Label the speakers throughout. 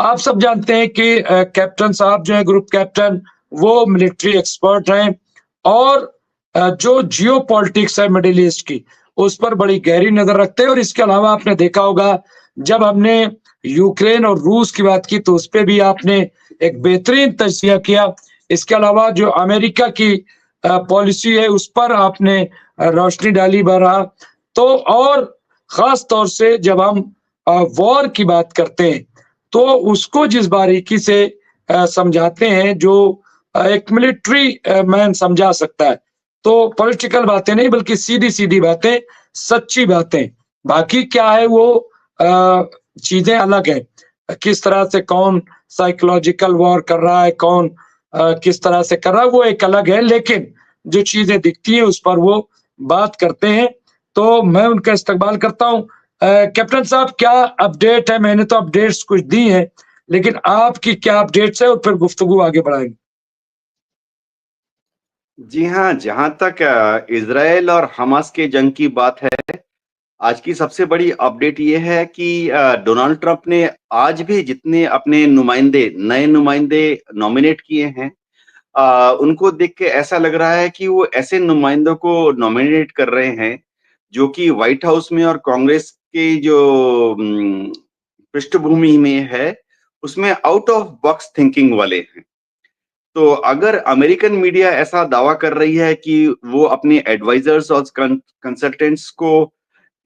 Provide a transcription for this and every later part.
Speaker 1: आप सब जानते हैं कि कैप्टन साहब जो है ग्रुप कैप्टन, वो मिलिट्री एक्सपर्ट हैं और जो जियो पॉलिटिक्स है मिडिल ईस्ट की, उस पर बड़ी गहरी नजर रखते हैं। और इसके अलावा आपने देखा होगा, जब हमने यूक्रेन और रूस की बात की तो उस पर भी आपने एक बेहतरीन तजिया किया। इसके अलावा जो अमेरिका की पॉलिसी है उस पर आपने रोशनी डाली बरहा। तो और खास तौर से जब हम वॉर की बात करते हैं तो उसको जिस बारीकी से समझाते हैं जो एक मिलिट्री मैन समझा सकता है। तो पॉलिटिकल बातें नहीं बल्कि सीधी सीधी बातें, सच्ची बातें। बाकी क्या है वो चीजें अलग है। किस तरह से कौन साइकोलॉजिकल वॉर कर रहा है, कौन किस तरह से कर रहा है, वो एक अलग है। लेकिन जो चीजें दिखती है उस पर वो बात करते हैं। तो मैं उनका इस्तकबाल करता हूँ। कैप्टन साहब, क्या अपडेट है? मैंने तो अपडेट्स कुछ दी हैं, लेकिन आपकी क्या अपडेट्स है? और फिर गुफ्तगू आगे बढ़ाएंगे।
Speaker 2: जी हाँ, जहां तक इजराइल और हमास के जंग की बात है, आज की सबसे बड़ी अपडेट ये है कि डोनाल्ड ट्रंप ने आज भी जितने अपने नए नुमाइंदे नॉमिनेट किए हैं, उनको देख के ऐसा लग रहा है कि वो ऐसे नुमाइंदों को नॉमिनेट कर रहे हैं जो कि व्हाइट हाउस में और कांग्रेस के जो पृष्ठभूमि में है, उसमें आउट ऑफ बॉक्स थिंकिंग वाले हैं। तो अगर अमेरिकन मीडिया ऐसा दावा कर रही है कि वो अपने एडवाइजर्स और कंसल्टेंट्स को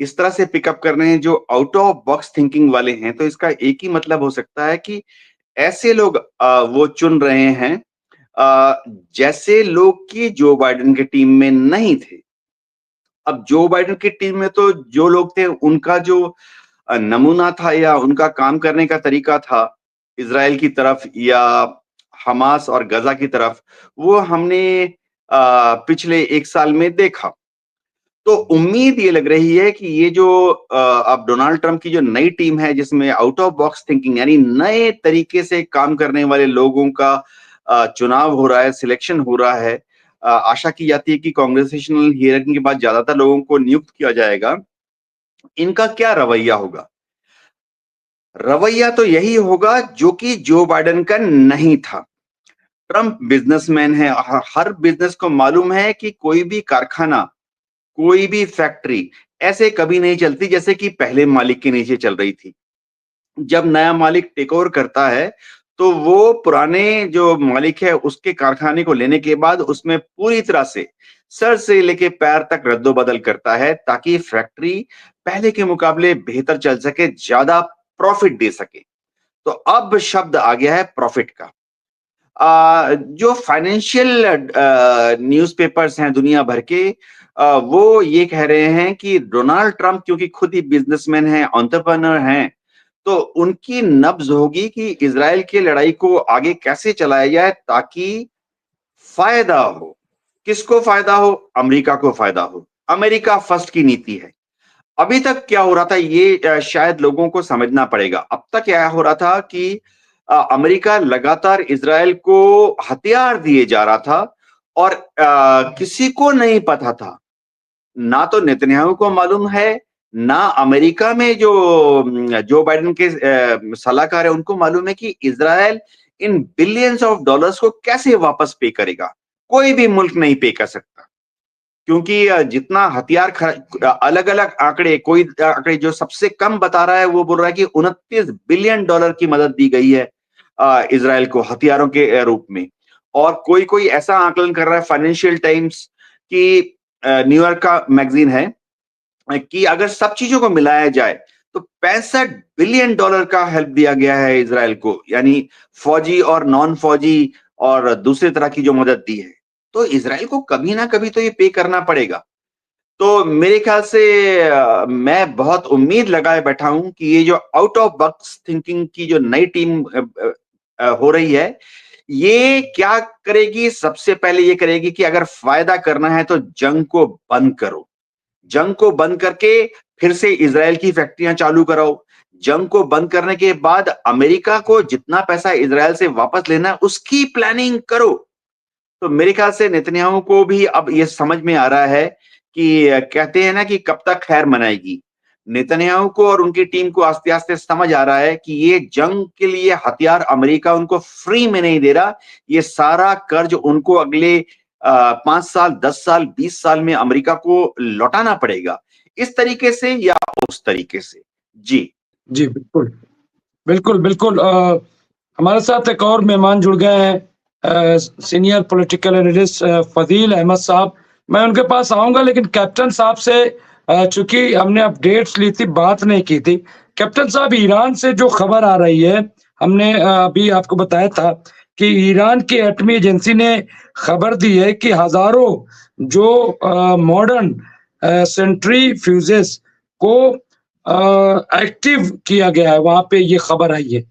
Speaker 2: इस तरह से पिकअप कर रहे हैं जो आउट ऑफ बॉक्स थिंकिंग वाले हैं, तो इसका एक ही मतलब हो सकता है कि ऐसे लोग वो चुन रहे हैं जैसे लोग की जो बाइडेन की टीम में नहीं थे। अब जो बाइडेन की टीम में तो जो लोग थे उनका जो नमूना था या उनका काम करने का तरीका था इजराइल की तरफ या हमास और गजा की तरफ, वो हमने पिछले एक साल में देखा। तो उम्मीद ये लग रही है कि ये जो अब डोनाल्ड ट्रंप की जो नई टीम है जिसमें आउट ऑफ बॉक्स थिंकिंग यानी नए तरीके से काम करने वाले लोगों का चुनाव हो रहा है, सिलेक्शन हो रहा है। आशा की जाती है कि कांग्रेसेशनल हियरिंग के बाद ज्यादातर लोगों को नियुक्त किया जाएगा। इनका क्या रवैया होगा? रवैया तो यही होगा जो कि जो बाइडेन का नहीं था। ट्रंप बिजनेसमैन है, हर बिजनेस को मालूम है कि कोई भी कारखाना, कोई भी फैक्ट्री ऐसे कभी नहीं चलती जैसे कि पहले मालिक के नीचे चल रही थी। जब नया मालिक टेक ओवर करता है तो वो पुराने जो मालिक है उसके कारखाने को लेने के बाद उसमें पूरी तरह से सर से लेके पैर तक रद्दोबदल करता है ताकि फैक्ट्री पहले के मुकाबले बेहतर चल सके, ज्यादा प्रॉफिट दे सके। तो अब शब्द आ गया है प्रॉफिट का। जो फाइनेंशियल न्यूज़पेपर्स हैं दुनिया भर के, वो ये कह रहे हैं कि डोनाल्ड ट्रंप क्योंकि खुद ही बिजनेसमैन हैं, एंटरप्रेन्योर हैं, तो उनकी नब्ज होगी कि इजराइल की लड़ाई को आगे कैसे चलाया जाए ताकि फायदा हो। किसको फायदा हो? अमेरिका को फायदा हो। अमेरिका फर्स्ट की नीति है। अभी तक क्या हो रहा था ये शायद लोगों को समझना पड़ेगा। अब तक क्या हो रहा था कि अमेरिका लगातार इजराइल को हथियार दिए जा रहा था और किसी को नहीं पता था, ना तो नेतन्याहू को मालूम है, ना अमेरिका में जो बाइडेन के सलाहकार है उनको मालूम है कि Israel in billions of dollars को कैसे वापस पे करेगा। कोई भी मुल्क नहीं पे कर सकता क्योंकि जितना हथियार अलग अलग आंकड़े, कोई आंकड़े जो सबसे कम बता रहा है वो बोल रहा है कि 29 बिलियन डॉलर की मदद दी गई है इजराइल को हथियारों के रूप में। और कोई कोई ऐसा आकलन कर रहा है, फाइनेंशियल टाइम्स की न्यूयॉर्क का मैगजीन है, कि अगर सब चीजों को मिलाया जाए तो 65 बिलियन डॉलर का हेल्प दिया गया है इजराइल को, यानी फौजी और नॉन फौजी और दूसरे तरह की जो मदद दी है। तो इजराइल को कभी ना कभी तो ये पे करना पड़ेगा। तो मेरे ख्याल से मैं बहुत उम्मीद लगाए बैठा हूं कि ये जो आउट ऑफ बॉक्स थिंकिंग की जो नई टीम हो रही है, ये क्या करेगी? सबसे पहले ये करेगी कि अगर फायदा करना है तो जंग को बंद करो। जंग को बंद करके फिर से इजराइल की फैक्ट्रियां चालू कराओ। जंग को बंद करने के बाद अमेरिका को जितना पैसा इजराइल से वापस लेना है उसकी प्लानिंग करो। तो मेरे ख्याल से नेतन्याहू को भी अब ये समझ में आ रहा है कि कहते हैं ना कि कब तक खैर मनाएगी। नेतन्याहू को और उनकी टीम को आस्ते आस्ते समझ आ रहा है कि ये जंग के लिए हथियार अमेरिका उनको फ्री में नहीं दे रहा, ये सारा कर्ज उनको अगले 5 साल, 10 साल, 20 साल में अमेरिका को लौटाना पड़ेगा, इस तरीके से या उस तरीके से। जी
Speaker 1: जी बिल्कुल, बिल्कुल, बिल्कुल। हमारे साथ एक और मेहमान जुड़ गए हैं, senior political analyst Fazil Ahmed sahab. मैं उनके पास आऊँगा, लेकिन कैप्टन साहब से चूँकि हमने अपडेट्स ली थी, बात नहीं की थी। कैप्टन साहब, ईरान से जो खबर आ रही है, हमने अभी आपको बताया था कि ईरान की एटमी एजेंसी ने खबर दी है कि हज़ारों जो मॉडर्न सेंट्रीफ्यूजेस को एक्टिव किया गया है, वहाँ पे ये खबर आई है।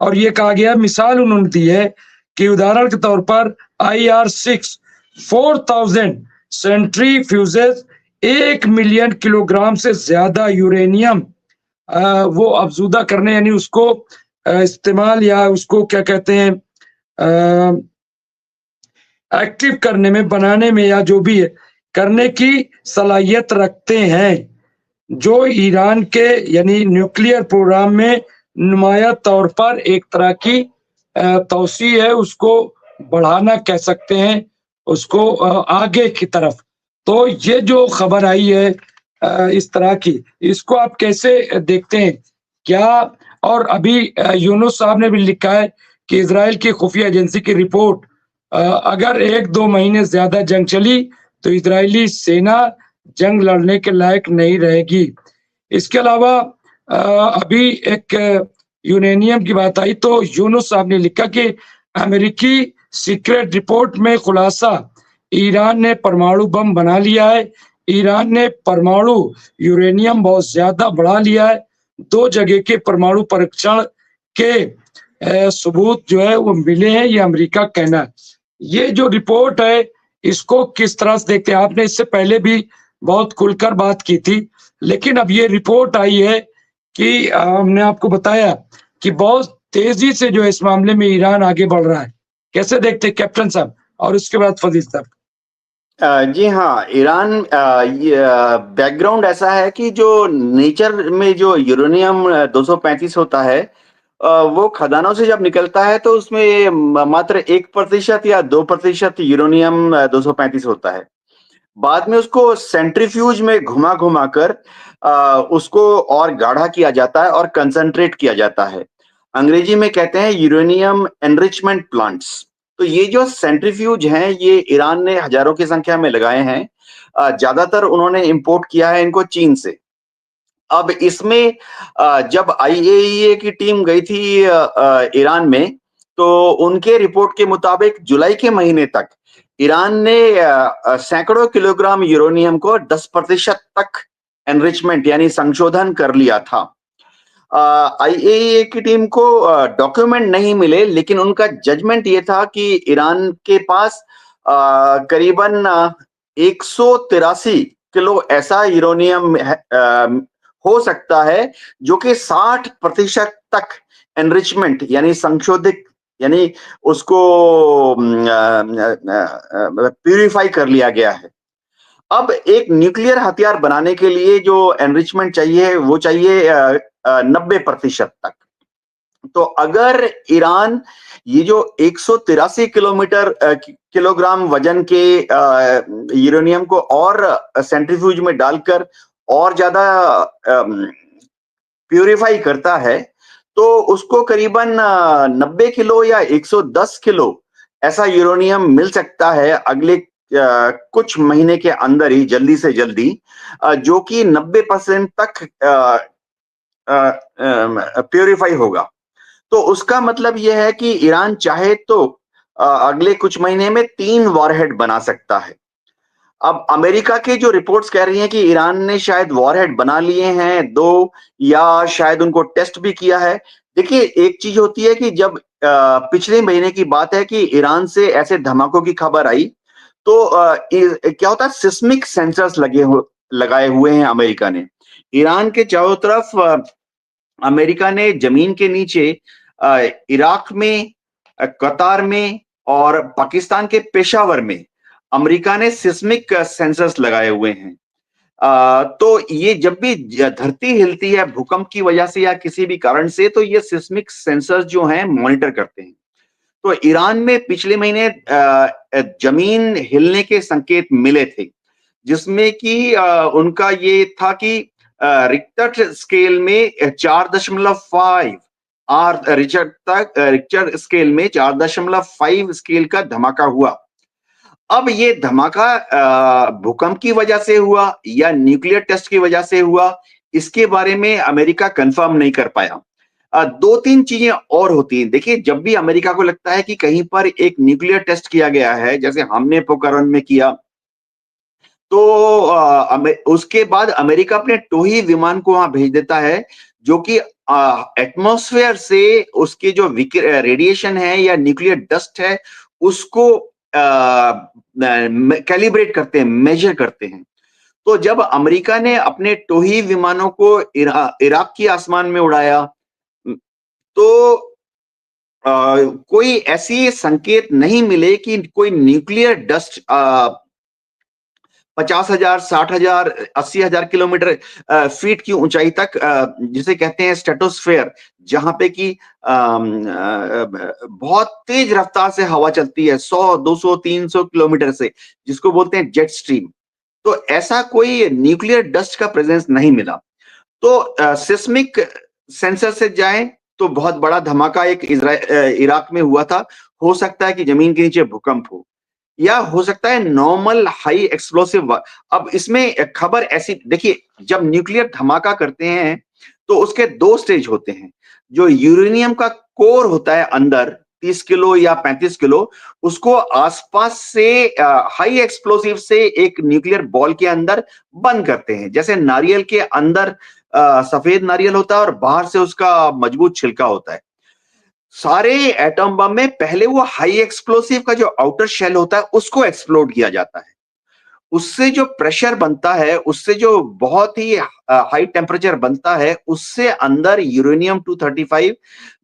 Speaker 1: और ये कहा गया, मिसाल उन्होंने दी है कि उदाहरण के तौर पर IR-6 4000 सेंट्रीफ्यूजेस 1 मिलियन किलोग्राम से ज्यादा यूरेनियम वो अफजूदा करने, यानी उसको इस्तेमाल या उसको क्या कहते हैं एक्टिव करने में, बनाने में या जो भी है करने की सलाहियत रखते हैं, जो ईरान के यानी न्यूक्लियर प्रोग्राम में नुमाया तौर पर एक तरह की तौसी है, उसको बढ़ाना कह सकते हैं, उसको आगे की तरफ। तो ये जो खबर आई है इस तरह की, इसको आप कैसे देखते हैं? क्या और अभी यूनुस साहब ने भी लिखा है कि इजराइल की खुफिया एजेंसी की रिपोर्ट, अगर 1-2 महीने ज्यादा जंग चली तो इजरायली सेना जंग लड़ने के लायक नहीं रहेगी। इसके अलावा अभी एक यूरेनियम की बात आई तो यूनुस साहब ने लिखा कि अमेरिकी सीक्रेट रिपोर्ट में खुलासा, ईरान ने परमाणु बम बना लिया है, ईरान ने परमाणु यूरेनियम बहुत ज्यादा बढ़ा लिया है, 2 जगह के परमाणु परीक्षण के सबूत जो है वो मिले हैं, ये अमेरिका कहना है। ये जो रिपोर्ट है, इसको किस तरह से देखते हैं? आपने इससे पहले भी बहुत खुलकर बात की थी, लेकिन अब ये रिपोर्ट आई है कि हमने आपको बताया कि बहुत तेजी से जो है इस मामले में ईरान आगे बढ़ रहा है। कैसे देखते हैं कैप्टन साहब, और उसके बाद फजील साहब?
Speaker 2: जी हाँ, ईरान ये बैकग्राउंड ऐसा है कि जो नेचर में जो यूरेनियम 235 होता है, वो खदानों से जब निकलता है तो उसमें मात्र 1% या 2% यूरेनियम 235 होता है। बाद में उसको सेंट्रीफ्यूज में घुमा घुमा कर उसको और गाढ़ा किया जाता है और कंसंट्रेट किया जाता है। अंग्रेजी में कहते हैं यूरेनियम एनरिचमेंट प्लांट्स। तो ये जो सेंट्रीफ्यूज हैं, ये ईरान ने हजारों की संख्या में लगाए हैं। ज्यादातर उन्होंने इंपोर्ट किया है इनको चीन से। अब इसमें जब IAEA की टीम गई थी ईरान में, तो उनके रिपोर्ट के मुताबिक जुलाई के महीने तक ईरान ने सैकड़ों किलोग्राम यूरेनियम को 10% तक एनरिचमेंट यानी संशोधन कर लिया था। IAEA की टीम को डॉक्यूमेंट नहीं मिले, लेकिन उनका जजमेंट ये था कि ईरान के पास करीबन 183 किलो ऐसा यूरेनियम हो सकता है जो कि 60% तक एनरिचमेंट यानी संशोधित यानी उसको प्यूरिफाई कर लिया गया है। अब एक न्यूक्लियर हथियार बनाने के लिए जो एनरिचमेंट चाहिए वो चाहिए 90% तक। तो अगर ईरान ये जो 183 किलोग्राम वजन के यूरेनियम को और सेंट्रीफ्यूज में डालकर और ज्यादा प्यूरिफाई करता है, तो उसको करीबन 90 किलो या 110 किलो ऐसा यूरेनियम मिल सकता है अगले कुछ महीने के अंदर ही, जल्दी से जल्दी, जो कि 90% तक प्यूरिफाई होगा। तो उसका मतलब यह है कि ईरान चाहे तो अगले कुछ महीने में 3 वॉरहेड बना सकता है। अब अमेरिका की जो रिपोर्ट्स कह रही हैं कि ईरान ने शायद वॉरहेड बना लिए हैं 2, या शायद उनको टेस्ट भी किया है। देखिए, एक चीज होती है कि जब पिछले महीने की बात है कि ईरान से ऐसे धमाकों की खबर आई, तो क्या होता है, सिस्मिक सेंसर्स लगाए हुए हैं अमेरिका ने। ईरान के चारों तरफ अमेरिका ने जमीन के नीचे इराक में, कतार में और पाकिस्तान के पेशावर में अमेरिका ने सिस्मिक सेंसर्स लगाए हुए हैं। तो ये जब भी धरती हिलती है भूकंप की वजह से या किसी भी कारण से, तो ये सिस्मिक सेंसर्स जो हैं मॉनिटर करते हैं। तो ईरान में पिछले महीने जमीन हिलने के संकेत मिले थे, जिसमें कि उनका ये था कि रिक्टर स्केल में 4.5 रिक्टर स्केल में 4.5 स्केल का धमाका हुआ। अब ये धमाका भूकंप की वजह से हुआ या न्यूक्लियर टेस्ट की वजह से हुआ, इसके बारे में अमेरिका कंफर्म नहीं कर पाया। 2-3 चीजें और होती हैं। देखिए, जब भी अमेरिका को लगता है कि कहीं पर एक न्यूक्लियर टेस्ट किया गया है, जैसे हमने पोखरण में किया, तो उसके बाद अमेरिका अपने टोही विमान को वहां भेज देता है, जो कि एटमॉस्फेयर से उसके जो रेडिएशन है या न्यूक्लियर डस्ट है, उसको कैलिब्रेट करते हैं, मेजर करते हैं। तो जब अमेरिका ने अपने टोही विमानों को इराक की आसमान में उड़ाया, तो कोई ऐसी संकेत नहीं मिले कि कोई न्यूक्लियर डस्ट 50,000, 60,000, 80,000 किलोमीटर फीट की ऊंचाई तक, जिसे कहते हैं स्ट्रेटोस्फेयर, जहां पे कि बहुत तेज रफ्तार से हवा चलती है, 100, 200, 300 किलोमीटर से, जिसको बोलते हैं जेट स्ट्रीम। तो ऐसा कोई न्यूक्लियर डस्ट का प्रेजेंस नहीं मिला। तो सिस्मिक सेंसर से जाएं तो बहुत बड़ा धमाका एक इराक में हुआ था। हो सकता है कि जमीन के नीचे भूकंप हो, या हो सकता है नॉर्मल हाई एक्सप्लोसिव। अब इसमें खबर ऐसी, देखिए, जब न्यूक्लियर धमाका करते हैं तो उसके 2 स्टेज होते हैं। जो यूरेनियम का कोर होता है अंदर 30 किलो या 35 किलो, उसको आसपास से हाई एक्सप्लोसिव से एक न्यूक्लियर बॉल के अंदर बंद करते हैं। जैसे नारियल के अंदर सफेद नारियल होता है और बाहर से उसका मजबूत छिलका होता है। सारे एटम बम में पहले वो हाई एक्सप्लोसिव का जो आउटर शेल होता है उसको एक्सप्लोड किया जाता है। उससे जो प्रेशर बनता है, उससे जो बहुत ही हाई टेम्परेचर बनता है, उससे अंदर यूरेनियम 235,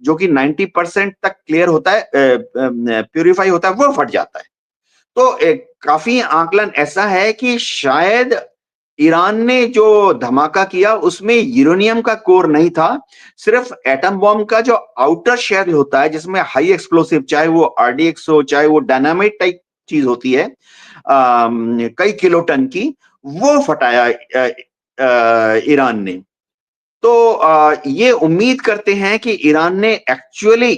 Speaker 2: जो कि 90% तक क्लियर होता है, प्यूरिफाई होता है, वो फट जाता है। तो काफी आकलन ऐसा है कि शायद ईरान ने जो धमाका किया उसमें यूरेनियम का कोर नहीं था, सिर्फ एटम बॉम्ब का जो आउटर शेल होता है, जिसमें हाई एक्सप्लोसिव, चाहे वो आरडीएक्स हो, चाहे वो डायनामाइट टाइप चीज होती है, कई किलोटन की, वो फटाया ईरान ने। तो ये उम्मीद करते हैं कि ईरान ने एक्चुअली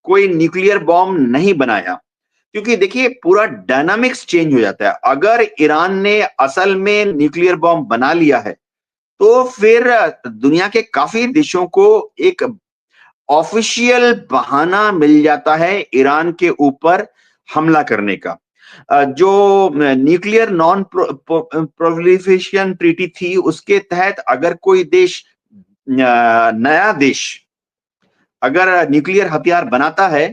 Speaker 2: कोई न्यूक्लियर बॉम्ब नहीं बनाया, क्योंकि देखिए पूरा डायनामिक्स चेंज हो जाता है। अगर ईरान ने असल में न्यूक्लियर बॉम्ब बना लिया है, तो फिर दुनिया के काफी देशों को एक ऑफिशियल बहाना मिल जाता है ईरान के ऊपर हमला करने का। जो न्यूक्लियर नॉन प्रोलिफरेशन ट्रीटी थी, उसके तहत अगर कोई देश, नया देश अगर न्यूक्लियर हथियार बनाता है,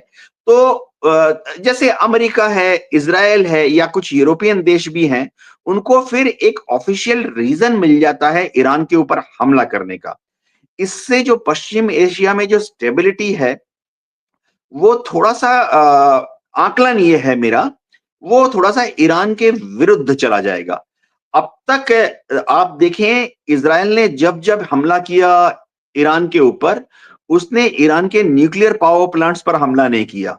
Speaker 2: तो जैसे अमेरिका है, इजराइल है, या कुछ यूरोपियन देश भी हैं, उनको फिर एक ऑफिशियल रीजन मिल जाता है ईरान के ऊपर हमला करने का। इससे जो पश्चिम एशिया में जो स्टेबिलिटी है, वो थोड़ा-सा, आकलन ये है मेरा, वो थोड़ा-सा ईरान के विरुद्ध चला जाएगा। अब तक आप देखें, इजराइल ने जब-जब हमला किया ईरान के ऊपर, उसने ईरान के न्यूक्लियर पावर प्लांट्स पर हमला नहीं किया।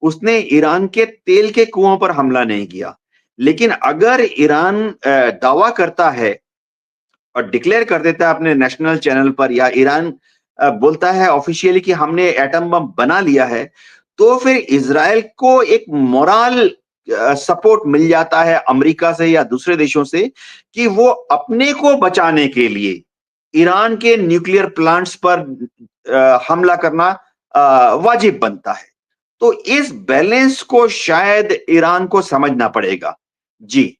Speaker 2: उसने ईरान के तेल के कुओं पर हमला नहीं किया। लेकिन अगर ईरान दावा करता है और डिक्लेयर कर देता है अपने नेशनल चैनल पर, या ईरान बोलता है ऑफिशियली कि हमने एटम बम बना लिया है, तो फिर इजराइल को एक मोरल सपोर्ट मिल जाता है अमेरिका से या दूसरे देशों से, कि वो अपने को बचाने के लिए ईरान के न्यूक्लियर प्लांट्स पर हमला करना वाजिब बनता है। तो इस बैलेंस को शायद ईरान को समझना पड़ेगा। जी।